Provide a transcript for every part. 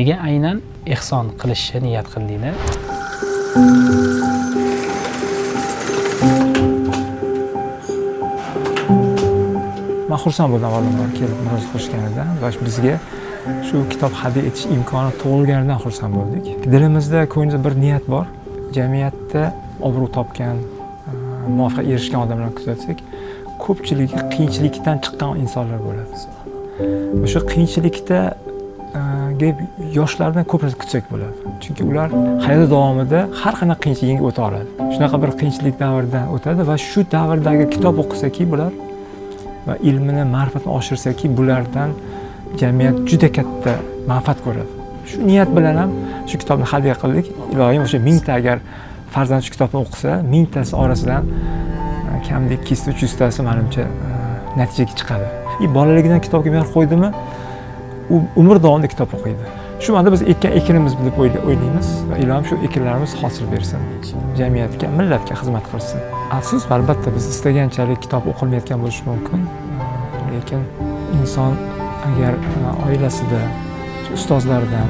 nega aynan ehson qilishni niyat qildinglar? Men xursand bo'ldim avvalambor kelib murojaat qilishganidan va bizga shu kitob hadya etish imkoni tug'ilganidan xursand bo'ldik. Dilimizda, ko'nglimizda bir niyat bor. Jamiyatda obro' topgan, muvaffaqiyatga erishgan odamlarni kuzatsak, ko'pchiligi qiyinchilikdan chiqqan insonlar bo'ladi. O'sha qiyinchilikda yoshlardan ko'p narsa kutsak bo'ladi. Chunki ular hayot davomida har qanday qiyinchilik yengib o'ta oladi. Shunaqa bir qiyinchilik davridan o'tadi va shu davrdagi kitob o'qisaki bular va ilmini, ma'rifatini oshirsaki, bulardan jamiyat juda katta manfaat ko'radi. Shu niyat bilan ham shu kitobni hadya qildik. Ilohim o'sha 1000 ta agar farzand shu kitobni o'qisa, 1000 tasi orasidan kamida 200-300 tasi menimcha natijaga chiqadi. Bolaligidan kitobga mehr qo'ydimi, u umr davomida kitob o'qiydi. Shu ma'noda biz ekkan ekinimiz deb o'ylaymiz va ilohim shu ekinlarimiz hosil bersin. Jamiyatga, millatga xizmat qilsin. Afsus, albatta biz istaganchalik kitob o'qilmayotgan bo'lishi mumkin. Lekin inson agar oilasida, ustozlardan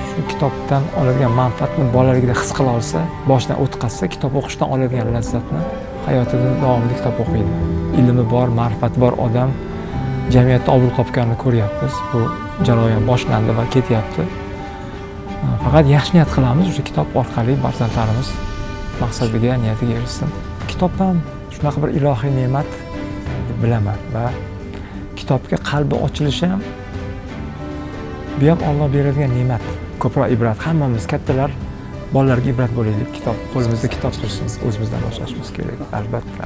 shu kitobdan oladigan manfaatni bolaligida his qila olsa, boshidan o'tkazsa, kitob o'qishdan oladigan lazzatni hayotida davomida kitob o'qiydi. Ilmi bor, ma'rifati bor odam jamiyatda obro' topganini ko'ryapmiz. Bu jarayon boshlandi va ketyapti. Faqat yaxshi niyat qilamiz, o'sha kitob orqali farzandlarimiz maqsadiga, niyatiga erishsin. Kitobdan shunaqa bir ilohiy ne'mat deb bilaman va kitobga qalbi ochilishi ham bu ham Alloh beradigan ne'mat. Ko'proq ibrat, hammamiz kattalar bolalarga ibrat bo'laylik. Kitob qo'limizda kitob tursin, o'zimizdan boshlashimiz kerak. Albatta.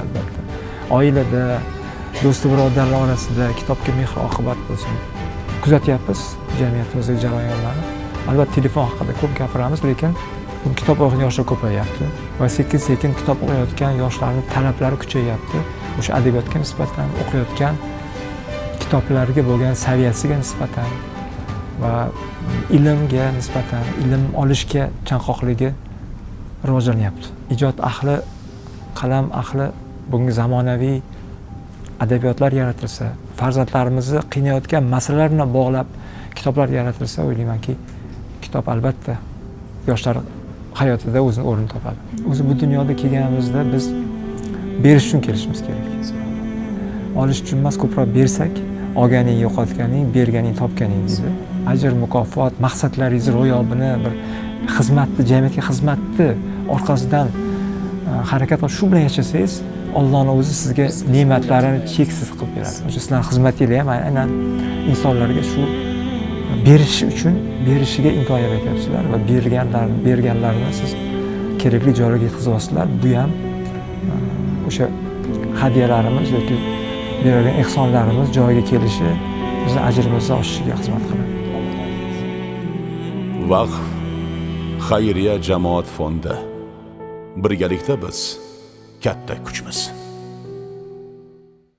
Oilada, do'st birodarlar orasida kitobga mehr oqibat bo'lsin. Kuzatyapmiz jamiyatimizdagi jarayonlarni. Albatta telefon haqida ko'p gapiramiz, lekin kitob o'qigan yoshlar ko'payyapti va sekin-sekin kitob o'qiyotgan yoshlarning talablari kuchayyapti. O'sha adabiyotga nisbatan, o'qiyotgan kitoblarga bo'lgan saviyasiga nisbatan va ilmga nisbatan, ilm olishga chanqoqligi rivojlanyapti. Ijod ahli, qalam ahli bunga zamonaviy adabiyotlar yaratilsa, farzandlarimizni qiynayotgan masalalar bilan bog'lab kitoblar yaratilsa, o'ylaymanki, kitob albatta yoshlar hayotida o'zini o'rnini topadi. O'zi bu dunyoda kelganimizda biz berish uchun kelishimiz kerak. Olish uchun emas, ko'proq bersak, olganing yo'qotganing, berganing topganing deydi. Ajr, mukofot, maqsadlaringiz ro'yobini, bir xizmatni, jamiyatga xizmatni orqasidan harakat qilib shu bilan yashasangiz, Allohning o'zi sizga ne'matlarini cheksiz qilib beradi. O'sha sizlarning xizmatingiz ham aynan insonlarga shu berish uchun berishiga imkon yaratyapsizlar va berganlarni siz kerakli joylarga yetkazyapsizlar. Bu ham o'sha hadyalarimiz yoki berilgan ehsonlarimiz joyiga kelishi, bizni ajrimizni oshishiga xizmat qiladi. Vaqf xayriya jamoat fondi. Birgalikda biz katta kuchmiz.